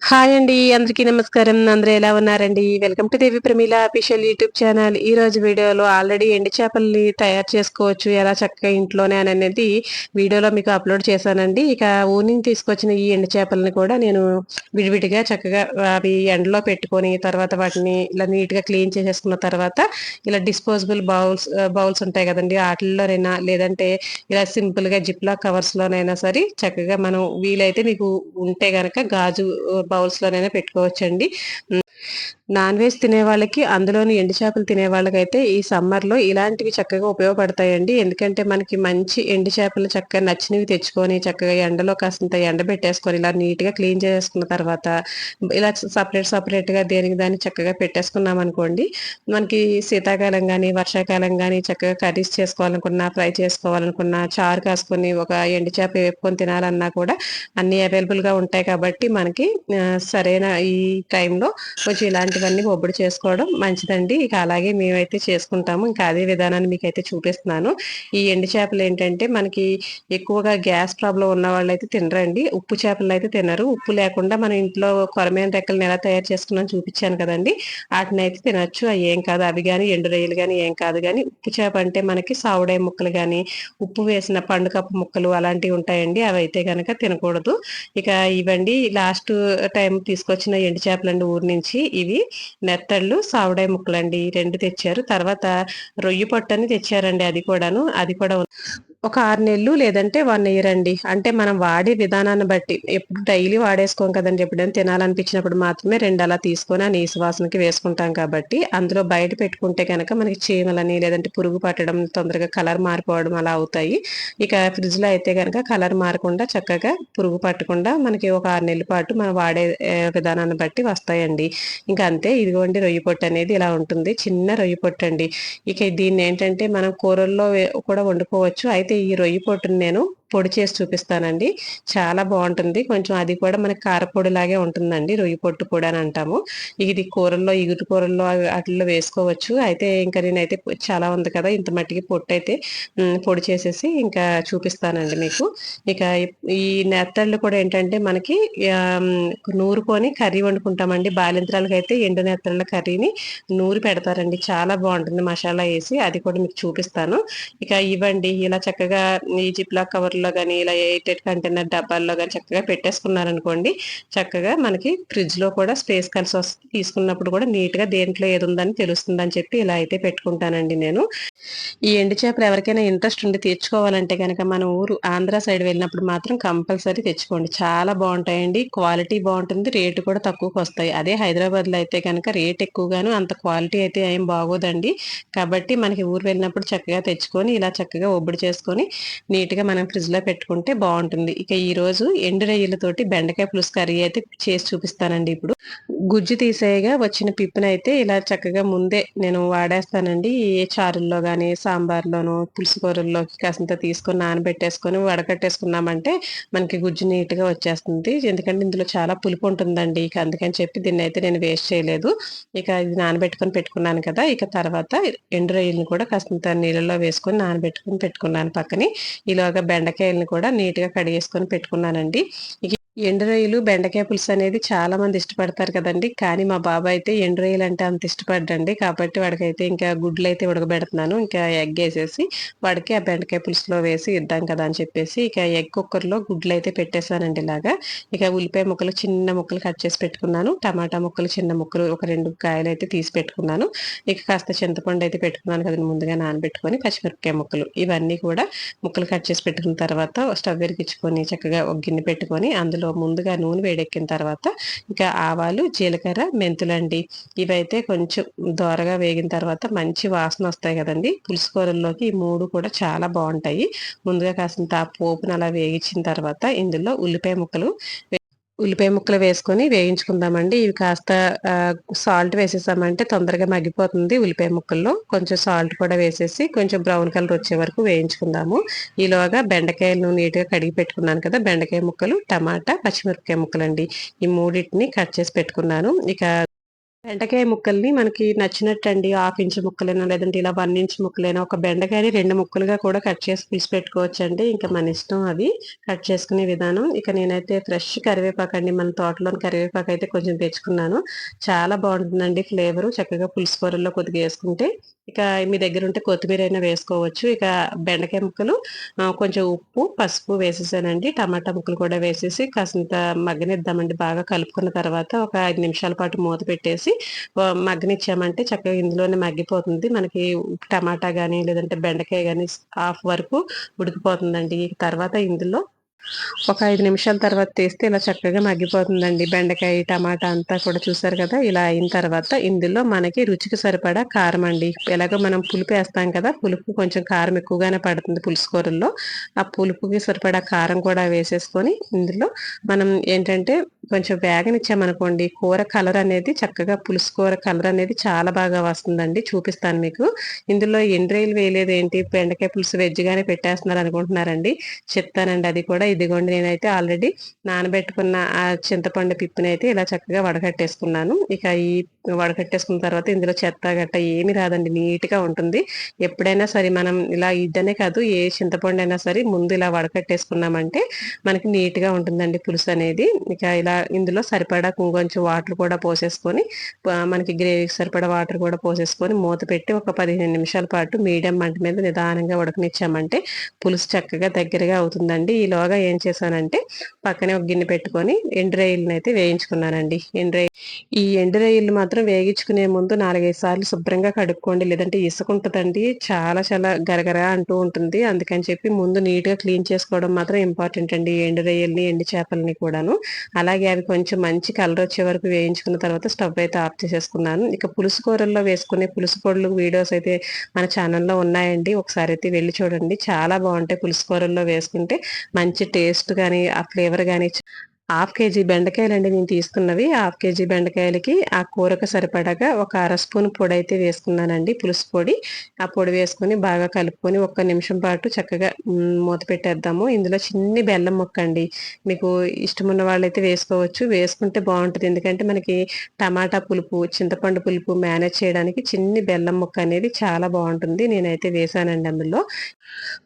Hi అండి, అందరికీ నమస్కారం. అందరూ ఎలా ఉన్నారండి? Welcome to Devi Pramila official YouTube channel. ఈ రోజు వీడియోలో ఆల్రెడీ ఎండు చేపల్ని తయారు చేసుకోవచ్చు ఎలా చక్కగా ఇంట్లోనే అని అనేది వీడియోలో మీకు అప్లోడ్ చేశానండి. ఇక ఊరి నుంచి తీసుకొచ్చిన ఈ ఎండు చేపల్ని కూడా నేను విడివిడిగా చక్కగా అవి ఎండలో పెట్టుకొని తర్వాత వాటిని ఇలా నీట్ గా క్లీన్ చేసేసుకున్న తర్వాత ఇలా డిస్పోజబుల్ బౌల్స్ ఉంటాయి కదండి, వాటిల్లోనైనా లేదంటే ఇలా సింపుల్ గా జిప్ లాక్ కవర్స్ లోనైనా సరే చక్కగా మనం వీలైతే మీకు ఉంటే గనక గాజు బౌల్స్ లోనైనా పెట్టుకోవచ్చండి. నాన్ వెజ్ తినే వాళ్ళకి, అందులోని ఎండు చేపలు తినే వాళ్ళకైతే ఈ సమ్మర్ లో ఇలాంటివి చక్కగా ఉపయోగపడతాయండి. ఎందుకంటే మనకి మంచి ఎండు చేపలు చక్కగా నచ్చినవి తెచ్చుకొని చక్కగా ఎండలో కాస్తంత ఎండబెట్టేసుకొని ఇలా నీట్ గా క్లీన్ చేసుకున్న తర్వాత ఇలా సపరేట్ గా దేనికి దాన్ని చక్కగా పెట్టేసుకున్నాం అనుకోండి, మనకి శీతాకాలం కానీ వర్షాకాలం కానీ చక్కగా కర్రీస్ చేసుకోవాలనుకున్నా, ఫ్రై చేసుకోవాలనుకున్నా, చారు కాసుకొని ఒక ఎండు చేప వేపుకొని తినాలన్నా కూడా అన్ని అవైలబుల్ గా ఉంటాయి. కాబట్టి మనకి సరైన ఈ టైంలో కొంచెం ఇలాంటివన్నీ ఒబ్బడి చేసుకోవడం మంచిదండి. ఇక అలాగే మేమైతే చేసుకుంటాము. ఇంకా అదే విధానాన్ని మీకైతే చూపిస్తున్నాను. ఈ ఎండు చేపలు ఏంటంటే మనకి ఎక్కువగా గ్యాస్ ప్రాబ్లం ఉన్న వాళ్ళైతే తినరండి. ఉప్పు చేపలు అయితే తినరు. ఉప్పు లేకుండా మన ఇంట్లో కొరమేన రెక్కలను ఎలా తయారు చేసుకున్నాను చూపించాను కదండి, వాటిని అయితే తినొచ్చు. అవి ఏం కాదు, అవి కానీ ఎండు రొయ్యలు కానీ ఏం కాదు. కానీ ఉప్పు చేప అంటే మనకి సావుడాయ ముక్కలు కానీ ఉప్పు వేసిన పండుకప్పు ముక్కలు అలాంటివి ఉంటాయండి, అవి అయితే కనుక తినకూడదు. ఇక ఇవండి లాస్ట్ టైం తీసుకొచ్చిన ఎండు చేపలండి ఊరి నుంచి. ఇవి నెత్తళ్ళు, సావుడాయ ముక్కలండి, రెండు తెచ్చారు. తర్వాత రొయ్యి పొట్టని తెచ్చారండి, అది కూడా ఒక 6 నెలలు లేదంటే 1 ఇయర్ అండి. అంటే మనం వాడే విధానాన్ని బట్టి, ఎప్పుడు డైలీ వాడేసుకోం కదండి, ఎప్పుడైనా తినాలనిపించినప్పుడు మాత్రమే 2 అలా తీసుకొని ఆ నీసు వాసనకి వేసుకుంటాం. కాబట్టి అందులో బయట పెట్టుకుంటే కనుక మనకి చీమలని లేదంటే పురుగు పట్టడం, తొందరగా కలర్ మారిపోవడం అలా అవుతాయి. ఇక ఫ్రిడ్జ్ లో అయితే కనుక కలర్ మారకుండా చక్కగా పురుగు పట్టకుండా మనకి ఒక 6 నెలల పాటు మనం వాడే విధానాన్ని బట్టి వస్తాయండి. ఇంకా అంతే. ఇదిగోండి రొయ్యి పొట్టు అనేది ఇలా ఉంటుంది, చిన్న రొయ్యి పొట్టు అండి. ఇక దీన్ని ఏంటంటే మనం కూరల్లో కూడా వండుకోవచ్చు. అయితే ఈ రొయ్యి పొట్టుని నేను పొడి చేసి చూపిస్తానండి, చాలా బాగుంటుంది. కొంచెం అది కూడా మనకి కారపొడి లాగే ఉంటుందండి, రొయ్యి పొట్టు పొడి అని అంటాము. ఇది కూరల్లో, ఇగురు కూరల్లో వాటిల్లో వేసుకోవచ్చు. అయితే ఇంకా నేనైతే చాలా ఉంది కదా, ఇంత మట్టికి పొట్టు అయితే పొడి చేసేసి ఇంకా చూపిస్తానండి మీకు. ఇక ఈ నెత్తళ్ళు కూడా ఏంటంటే మనకి నూరుకొని కర్రీ వండుకుంటామండి. బాలింత్రాలకి అయితే ఎండు నెత్తళ్ళ కర్రీని నూరి పెడతారండి, చాలా బాగుంటుంది మసాలా వేసి. అది కూడా మీకు చూపిస్తాను. ఇక ఇవ్వండి ఇలా చక్కగా ఈ జిప్ లాక్ కవర్ లో కానీ ఇలా ఎయిటెడ్ కంటైనర్ డబ్బాల్లో కానీ చక్కగా పెట్టేసుకున్నారనుకోండి, చక్కగా మనకి ఫ్రిడ్జ్ లో కూడా స్పేస్ కలిసి వస్తుంది. తీసుకున్నప్పుడు కూడా నీట్ గా దేంట్లో ఏది ఉందని తెలుస్తుందని చెప్పి ఇలా అయితే పెట్టుకుంటానండి నేను. ఈ ఎండు చేపలు ఎవరికైనా ఇంట్రెస్ట్ ఉండి తెచ్చుకోవాలంటే కనుక మన ఊరు ఆంధ్ర సైడ్ వెళ్ళినప్పుడు మాత్రం కంపల్సరీ తెచ్చుకోండి, చాలా బాగుంటాయండి. క్వాలిటీ బాగుంటుంది, రేటు కూడా తక్కువకి వస్తాయి. అదే హైదరాబాద్ లో అయితే కనుక రేట్ ఎక్కువగాను, అంత క్వాలిటీ అయితే ఏం బాగోదండి. కాబట్టి మనకి ఊరు వెళ్ళినప్పుడు చక్కగా తెచ్చుకొని ఇలా చక్కగా ఒబ్బడి చేసుకొని నీట్ గా మనం ఫ్రిడ్జ్ లో పెట్టుకుంటే బాగుంటుంది. ఇక ఈ రోజు ఎండు రొయ్యలతోటి బెండకాయ పులుసు కర్రీ అయితే చేసి చూపిస్తానండి. ఇప్పుడు గుజ్జు తీసేయగా వచ్చిన పిప్పునైతే ఇలా చక్కగా ముందే నేను వాడేస్తానండి. ఏ చారుల్లో కానీ సాంబార్లోను పులుసు కూరల్లోకి కాసింత తీసుకొని నానబెట్టేసుకొని వడకట్టేసుకున్నామంటే మనకి గుజ్జు నీట్ గా వచ్చేస్తుంది. ఎందుకంటే ఇందులో చాలా పులుపు ఉంటుందండి, ఇక అందుకని చెప్పి దీన్ని అయితే నేను వేస్ట్ చేయలేదు. ఇక ఇది నానబెట్టుకొని పెట్టుకున్నాను కదా, ఇక తర్వాత ఎండు రొయ్యలను కూడా కాసింత నీళ్ళలో వేసుకొని నానబెట్టుకొని పెట్టుకున్నాను పక్కని. ఇలాగా బెండకాయలను కూడా నీట్ గా కడిగేసుకొని పెట్టుకున్నానండి. ఎండు రొయ్యలు బెండకాయ పులుసు అనేది చాలా మంది ఇష్టపడతారు కదండి, కానీ మా బాబాయ్ అయితే ఎండు రొయ్యలు అంటే అంత ఇష్టపడ్డండి. కాబట్టి వాడికైతే ఇంకా గుడ్లు అయితే ఉడకబెడుతున్నాను, ఇంకా ఎగ్ వేసేసి వాడికి ఆ బెండకాయ పులుసులో వేసి ఇద్దాం కదా అని చెప్పేసి ఇక ఎగ్ కుక్కర్లో గుడ్లు అయితే పెట్టేశానండి ఇలాగా. ఇక ఉల్లిపాయ ముక్కలు చిన్న ముక్కలు కట్ చేసి పెట్టుకున్నాను, టమాటా ముక్కలు చిన్న ముక్కలు ఒక 2 కాయలు అయితే తీసి పెట్టుకున్నాను. ఇక కాస్త చింతపండు అయితే పెట్టుకున్నాను కదండి ముందుగా నానబెట్టుకొని, పచ్చిమిరపకాయ ముక్కలు ఇవన్నీ కూడా ముక్కలు కట్ చేసి పెట్టుకున్న తర్వాత స్టవ్ వెలిగించుకొని చక్కగా ఒక గిన్నె పెట్టుకొని అందులో ముందుగా నూనె వేడెక్కిన తర్వాత ఇంకా ఆవాలు, జీలకర్ర, మెంతులండి, ఇవైతే కొంచెం దోరగా వేగిన తర్వాత మంచి వాసన వస్తాయి కదండి పులుసు కూరల్లోకి. ఈ 3 కూడా చాలా బాగుంటాయి. ముందుగా కాసింత ఆ పోపును అలా వేగించిన తర్వాత ఇందులో ఉల్లిపాయ ముక్కలు వేసుకొని వేయించుకుందామండి. ఇవి కాస్త సాల్ట్ వేసేసామంటే తొందరగా మగ్గిపోతుంది. ఉల్లిపాయ ముక్కల్లో కొంచెం సాల్ట్ కూడా వేసేసి కొంచెం బ్రౌన్ కలర్ వచ్చే వరకు వేయించుకుందాము. ఈలోగా బెండకాయలను నీట్గా కడిగి పెట్టుకున్నాను కదా, బెండకాయ ముక్కలు, టమాటా, పచ్చిమిరపకాయ ముక్కలండి, ఈ మూడింటిని కట్ చేసి పెట్టుకున్నాను. ఇక బెండకాయ ముక్కల్ని మనకి నచ్చినట్టండి. 1/2 ఇంచు ముక్కలైనా, లేదంటే ఇలా 1 ఇంచ్ ముక్కలైనా, ఒక బెండకాయని 2 ముక్కలుగా కూడా కట్ చేసి పులుసు పెట్టుకోవచ్చండి. ఇంకా మన ఇష్టం అది కట్ చేసుకునే విధానం. ఇక నేనైతే ఫ్రెష్ కరివేపాకండి, మన తోటలోని కరివేపాకయితే కొంచెం తెచ్చుకున్నాను. చాలా బావుంటుందండి ఫ్లేవరు. చక్కగా పులుసు కూరల్లో కొద్దిగా యేసుకుంటే. ఇక మీ దగ్గరుంటే కొత్తిమీరైనా వేసుకోవచ్చు. ఇక బెండకాయ ముక్కలు కొంచెం ఉప్పు, పసుపు వేసేసానండి. టమాటా ముక్కలు కూడా వేసేసి కాసింత మగ్గనిద్దామండి. బాగా కలుపుకున్న తర్వాత ఒక 5 నిమిషాల పాటు మూత పెట్టేసి మగ్గనిచ్చామంటే చక్కగా ఇందులోనే మగ్గిపోతుంది. మనకి టమాటా గాని, లేదంటే బెండకాయ గాని హాఫ్ వరకు ఉడికిపోతుందండి. తర్వాత ఇందులో ఒక 5 నిమిషాల తర్వాత తీస్తే ఇలా చక్కగా మగ్గిపోతుందండి. బెండకాయ, టమాటా అంతా కూడా చూసారు కదా! ఇలా అయిన తర్వాత ఇందులో మనకి రుచికి సరిపడా కారం అండి. ఎలాగో మనం పులుపేస్తాం కదా! పులుపు కొంచెం కారం ఎక్కువగానే పడుతుంది పులుసు కూరల్లో. ఆ పులుపుకి సరిపడా కారం కూడా వేసేసుకొని ఇందులో మనం ఏంటంటే కొంచెం వేగనిచ్చామనుకోండి, కూర కలర్ అనేది చక్కగా పులుసు కూర కలర్ అనేది చాలా బాగా వస్తుందండి. చూపిస్తాను మీకు. ఇందులో ఎండ్రాయిలు వేయలేదేంటి, బెండకాయ పులుసు వెజ్‌గానే పెట్టేస్తున్నారు అనుకుంటున్నారండి. చెప్తానండి అది కూడా. ఇదిగోండి నేనైతే ఆల్రెడీ నానబెట్టుకున్న ఆ చింతపండు పిప్పునైతే ఇలా చక్కగా వడకట్టేసుకున్నాను. ఇక ఈ వడకట్టేసుకున్న తర్వాత ఇందులో చెత్త గట్ట ఏమి రాదండి. నీట్‌గా ఉంటుంది. ఎప్పుడైనా సరే మనం ఇలా ఇదనే కాదు, ఏ చింతపండైనా సరే ముందు ఇలా వడకట్టేసుకున్నామంటే మనకి నీట్‌గా ఉంటుందండి పులుసనేది. ఇక ఇలా ఇందులో సరిపడా కొంచెం వాటర్ కూడా పోసేసుకొని మనకి గ్రేవీకి సరిపడా వాటర్ కూడా పోసేసుకొని మూత పెట్టి ఒక 15 నిమిషాల పాటు మీడియం మంట మీద నిదానంగా ఉడకనిచ్చామంటే పులుసు చక్కగా దగ్గరగా అవుతుందండి. ఈలోగా ఏం చేశానంటే పక్కనే ఒక గిన్నె పెట్టుకొని ఎండు రొయ్యలనైతే వేయించుకున్నానండి. ఈ ఎండు రొయ్యలు మాత్రం వేగించుకునే ముందు 4, 5 సార్లు శుభ్రంగా కడుక్కోండి. లేదంటే ఇసుకుంటదండి. చాలా చాలా గరగరా అంటూ ఉంటుంది. అందుకని చెప్పి ముందు నీట్‌గా క్లీన్ చేసుకోవడం మాత్రం ఇంపార్టెంట్ అండి. ఎండు రొయ్యల్ని, ఎండు చేపలని కూడాను. అలాగే అవి కొంచెం మంచి కలర్ వచ్చే వరకు వేయించుకున్న తర్వాత స్టవ్ అయితే ఆఫ్ చేసేసుకున్నాను. ఇక పులుసు కూరల్లో వేసుకునే పులుసు పొడులు వీడియోస్ అయితే మన ఛానల్‌లో ఉన్నాయండి. ఒకసారి అయితే వెళ్లి చూడండి. చాలా బావుంటాయి. పులుసు కూరల్లో వేసుకుంటే మంచి టేస్ట్ గాని, ఆ ఫ్లేవర్ గాని 1/2 కేజీ బెండకాయలండి నేను తీసుకున్నవి. 1/2 కేజీ బెండకాయలకి ఆ కూరకు సరిపడగా ఒక అర స్పూన్ పొడైతే వేసుకున్నానండి, పులుసు పొడి. ఆ పొడి వేసుకొని బాగా కలుపుకొని ఒక్క నిమిషం పాటు చక్కగా మూత పెట్టేద్దాము. ఇందులో చిన్ని బెల్లం ముక్కండి. మీకు ఇష్టమున్న వాళ్ళైతే వేసుకోవచ్చు. వేసుకుంటే బావుంటది. ఎందుకంటే మనకి టమాటా పులుపు, చింతపండు పులుపు మేనేజ్ చేయడానికి చిన్ని బెల్లం ముక్క అనేది చాలా బావుంటుంది. నేనైతే వేశానండి అందులో.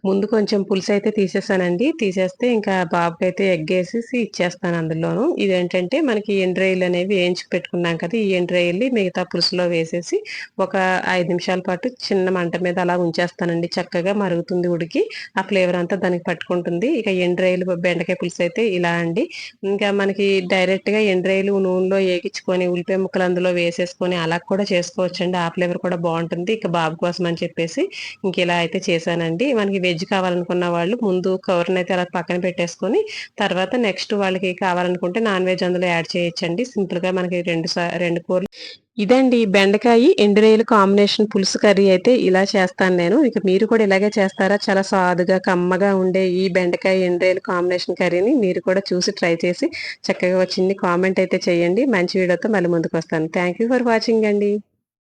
ముందు కొంచెం పులుసయితే తీసేసానండి. తీసేస్తే ఇంకా బాబుకైతే ఎగ్గేసేసి ఇచ్చేస్తాను అందులోను. ఇదేంటంటే మనకి ఎండ్రాయిలనేవి వేయించి పెట్టుకున్నాం కదా! ఈ ఎండ్రాయిల్ని మిగతా పులుసులో వేసేసి ఒక 5 నిమిషాల పాటు చిన్న మంట మీద అలా ఉంచేస్తానండి. చక్కగా మరుగుతుంది ఉడికి. ఆ ఫ్లేవర్ అంతా దానికి పట్టుకుంటుంది. ఇక ఎండ్రాయిలు బెండకాయ పులుసయితే ఇలా అండి. ఇంకా మనకి డైరెక్ట్‌గా ఎండ్రాయిలు నూనెలో ఏగిచ్చుకొని ఉల్లిపాయ ముక్కలు అందులో వేసేసుకొని అలా కూడా చేసుకోవచ్చండి. ఆ ఫ్లేవర్ కూడా బావుంటుంది. ఇక బాబు కోసం అని చెప్పేసి ఇంకిలా అయితే చేశానండి. మనకి వెజ్ కావాలనుకున్న వాళ్ళు ముందు కవర్‌నైతే అలా పక్కన పెట్టేసుకొని, తర్వాత నెక్స్ట్ వాళ్ళకి కావాలనుకుంటే నాన్ వెజ్ అందులో యాడ్ చేయొచ్చండి. సింపుల్‌గా మనకి 2 కూరలు ఇదండి బెండకాయి, ఎండు రొయ్యలు కాంబినేషన్ పులుసు కర్రీ అయితే ఇలా చేస్తాను నేను. ఇక మీరు కూడా ఇలాగే చేస్తారా? చాలా సాదుగా, కమ్మగా ఉండే ఈ బెండకాయ, ఎండు రొయ్యలు కాంబినేషన్ కర్రీని మీరు కూడా చూసి ట్రై చేసి చక్కగా ఒక చిన్ని కామెంట్ అయితే చేయండి. మంచి వీడియోతో మళ్ళీ ముందుకొస్తాను. థాంక్ యూ ఫర్ వాచింగ్ అండి.